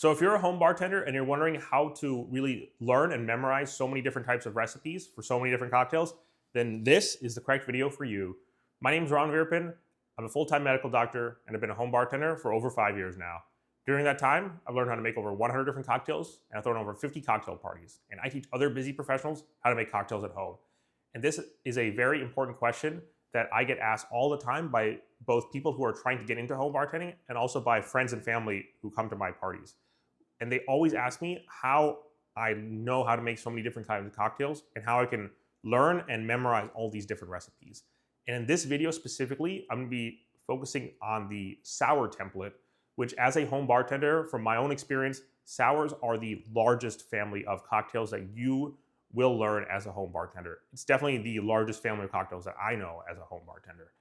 So if you're a home bartender and you're wondering how to really learn and memorize so many different types of recipes for so many different cocktails, then this is the correct video for you. My name is Ron Virpin. I'm a full-time medical doctor and I've been a home bartender for over 5 years now. During that time, I've learned how to make over 100 different cocktails and I've thrown over 50 cocktail parties. And I teach other busy professionals how to make cocktails at home. And this is a very important question that I get asked all the time by both people who are trying to get into home bartending and also by friends and family who come to my parties. And they always ask me how I know how to make so many different kinds of cocktails and how I can learn and memorize all these different recipes. And in this video specifically, I'm gonna be focusing on the sour template, which as a home bartender, from my own experience, sours are the largest family of cocktails that you will learn as a home bartender. It's definitely the largest family of cocktails that I know as a home bartender.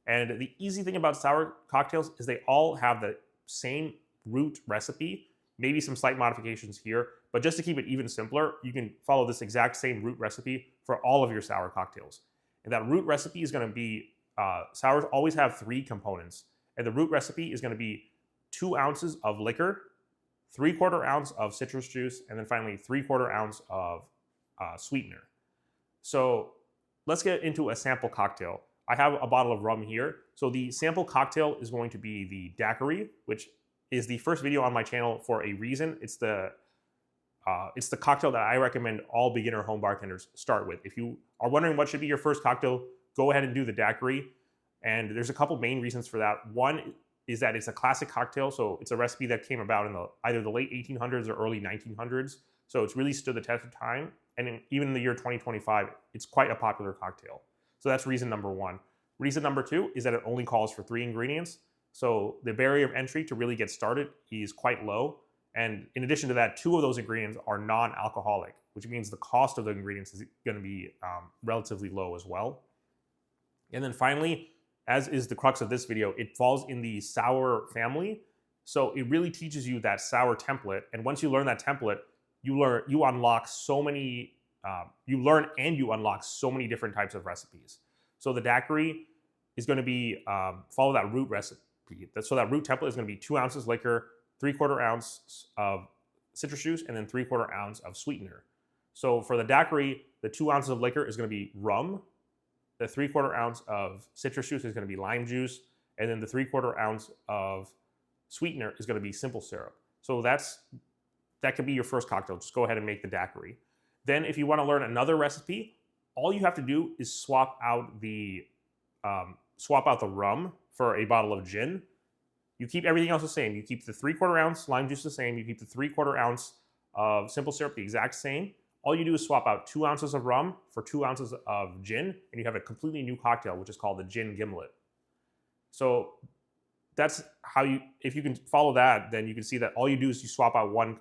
And the easy thing about sour cocktails is they all have the same root recipe, maybe some slight modifications here, but just to keep it even simpler, you can follow this exact same root recipe for all of your sour cocktails. And that root recipe is gonna be, sours always have 3 components. And the root recipe is gonna be 2 ounces of liquor, 3/4 ounce of citrus juice, and then finally 3/4 ounce of sweetener. So let's get into a sample cocktail. I have a bottle of rum here. So the sample cocktail is going to be the daiquiri, which is the first video on my channel for a reason. It's the cocktail that I recommend all beginner home bartenders start with. If you are wondering what should be your first cocktail, go ahead and do the daiquiri. And there's a couple main reasons for that. One is that it's a classic cocktail, so it's a recipe that came about in either the late 1800s or early 1900s. So it's really stood the test of time. And even in the year 2025, it's quite a popular cocktail. So that's reason number 1. Reason number 2 is that it only calls for 3 ingredients. So the barrier of entry to really get started is quite low. And in addition to that, 2 of those ingredients are non-alcoholic, which means the cost of the ingredients is going to be relatively low as well. And then finally, as is the crux of this video, it falls in the sour family. So it really teaches you that sour template. And once you learn that template, you unlock so many, you learn and you unlock so many different types of recipes. So the daiquiri is going to be, follow that root recipe. So that root template is going to be 2 ounces liquor, 3/4 ounce of citrus juice, and then 3/4 ounce of sweetener. So for the daiquiri, the 2 ounces of liquor is going to be rum, the 3/4 ounce of citrus juice is going to be lime juice, and then the 3/4 ounce of sweetener is going to be simple syrup. So that could be your first cocktail. Just go ahead and make the daiquiri. Then if you want to learn another recipe, all you have to do is swap out the rum for a bottle of gin. You keep everything else the same. You keep the 3/4 ounce lime juice the same. You keep the 3/4 ounce of simple syrup the exact same. All you do is swap out 2 ounces of rum for 2 ounces of gin, and you have a completely new cocktail, which is called the gin gimlet. So that's how if you can follow that, then you can see that all you do is you swap out 1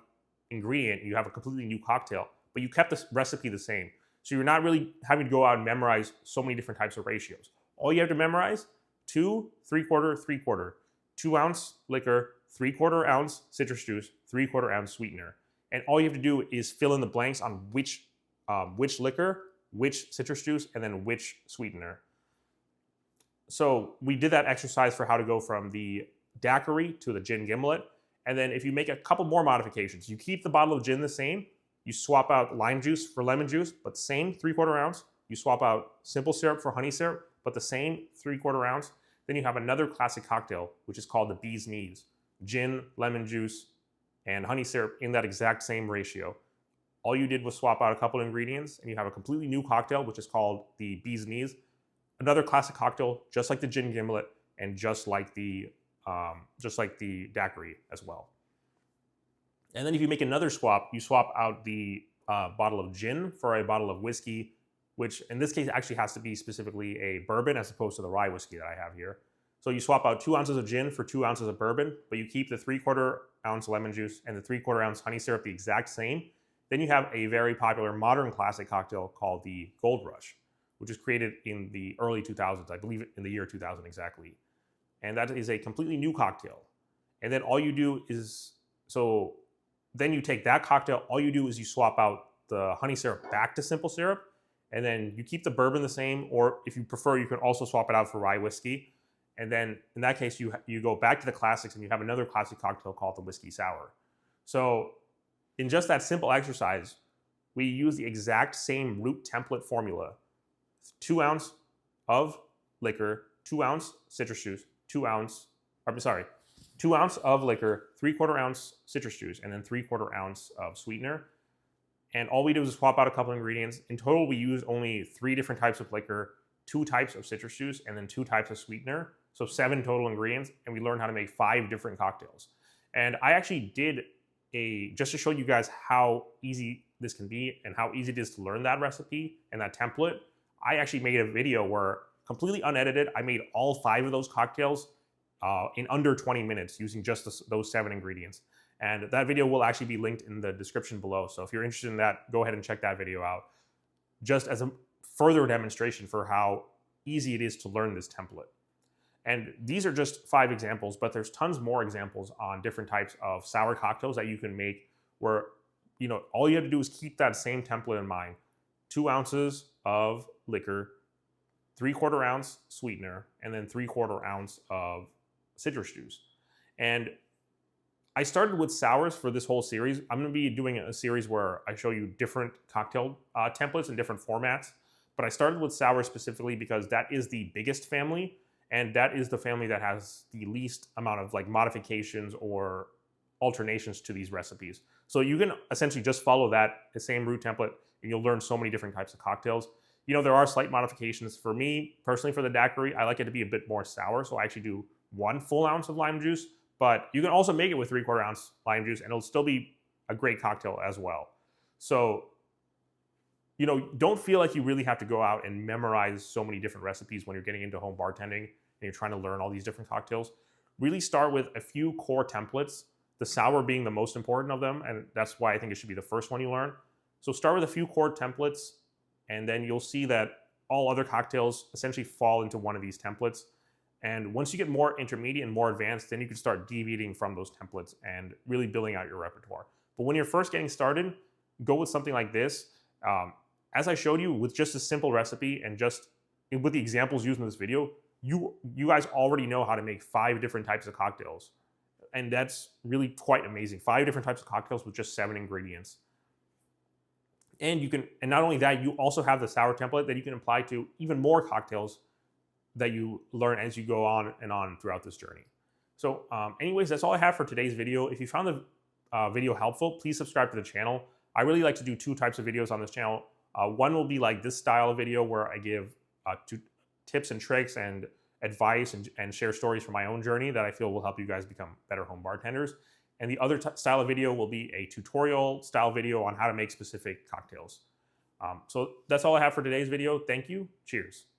ingredient, you have a completely new cocktail, but you kept the recipe the same. So you're not really having to go out and memorize so many different types of ratios. All you have to memorize, 2, 3/4, 3/4, 2 ounce liquor, 3/4 ounce citrus juice, 3/4 ounce sweetener. And all you have to do is fill in the blanks on which liquor, which citrus juice, and then which sweetener. So we did that exercise for how to go from the daiquiri to the gin gimlet. And then if you make a couple more modifications, you keep the bottle of gin the same, you swap out lime juice for lemon juice, but the same 3/4 ounce. You swap out simple syrup for honey syrup, but the same 3/4 ounce. Then you have another classic cocktail, which is called the bee's knees. Gin, lemon juice, and honey syrup in that exact same ratio. All you did was swap out a couple ingredients, and you have a completely new cocktail, which is called the bee's knees. Another classic cocktail, just like the gin gimlet, and just like the daiquiri as well. And then if you make another swap, you swap out the bottle of gin for a bottle of whiskey, which in this case actually has to be specifically a bourbon as opposed to the rye whiskey that I have here. So you swap out 2 ounces of gin for 2 ounces of bourbon, but you keep the 3/4 ounce lemon juice and the 3/4 ounce honey syrup the exact same. Then you have a very popular modern classic cocktail called the Gold Rush, which was created in the early 2000s, I believe in the year 2000 exactly. And that is a completely new cocktail. And then all you do is, then you take that cocktail, all you do is you swap out the honey syrup back to simple syrup, and then you keep the bourbon the same, or if you prefer, you can also swap it out for rye whiskey. And then in that case, you go back to the classics and you have another classic cocktail called the whiskey sour. So in just that simple exercise, we use the exact same root template formula. 2 ounce of liquor, 2 ounce citrus juice, 2 ounce of liquor, 3/4 ounce citrus juice, and then 3/4 ounce of sweetener. And all we do is swap out a couple ingredients. In total, we use only 3 different types of liquor, 2 types of citrus juice, and then 2 types of sweetener. So 7 total ingredients, and we learned how to make 5 different cocktails. And I actually did just to show you guys how easy this can be and how easy it is to learn that recipe and that template, I actually made a video where, completely unedited, I made all 5 of those cocktails in under 20 minutes using just those 7 ingredients. And that video will actually be linked in the description below. So if you're interested in that, go ahead and check that video out. Just as a further demonstration for how easy it is to learn this template. And these are just 5 examples, but there's tons more examples on different types of sour cocktails that you can make where, you know, all you have to do is keep that same template in mind. 2 ounces of liquor, 3/4 ounce sweetener, and then 3/4 ounce of citrus juice. And I started with sours for this whole series. I'm going to be doing a series where I show you different cocktail templates and different formats. But I started with sours specifically because that is the biggest family, and that is the family that has the least amount of like modifications or alternations to these recipes. So you can essentially just follow the same root template, and you'll learn so many different types of cocktails. You know, there are slight modifications. For me, personally, for the daiquiri, I like it to be a bit more sour, so I actually do 1 full ounce of lime juice, but you can also make it with 3/4 ounce lime juice, and it'll still be a great cocktail as well. So, you know, don't feel like you really have to go out and memorize so many different recipes when you're getting into home bartending and you're trying to learn all these different cocktails. Really start with a few core templates, the sour being the most important of them, and that's why I think it should be the first one you learn. So start with a few core templates, and then you'll see that all other cocktails essentially fall into one of these templates. And once you get more intermediate and more advanced, then you can start deviating from those templates and really building out your repertoire. But when you're first getting started, go with something like this. As I showed you, with just a simple recipe and just with the examples used in this video, you guys already know how to make 5 different types of cocktails. And that's really quite amazing. 5 different types of cocktails with just 7 ingredients. And not only that, you also have the sour template that you can apply to even more cocktails that you learn as you go on and on throughout this journey. So anyways, that's all I have for today's video. If you found the video helpful, please subscribe to the channel. I really like to do 2 types of videos on this channel. One will be like this style of video where I give 2 tips and tricks and advice and share stories from my own journey that I feel will help you guys become better home bartenders. And the other style of video will be a tutorial style video on how to make specific cocktails. So that's all I have for today's video. Thank you. Cheers.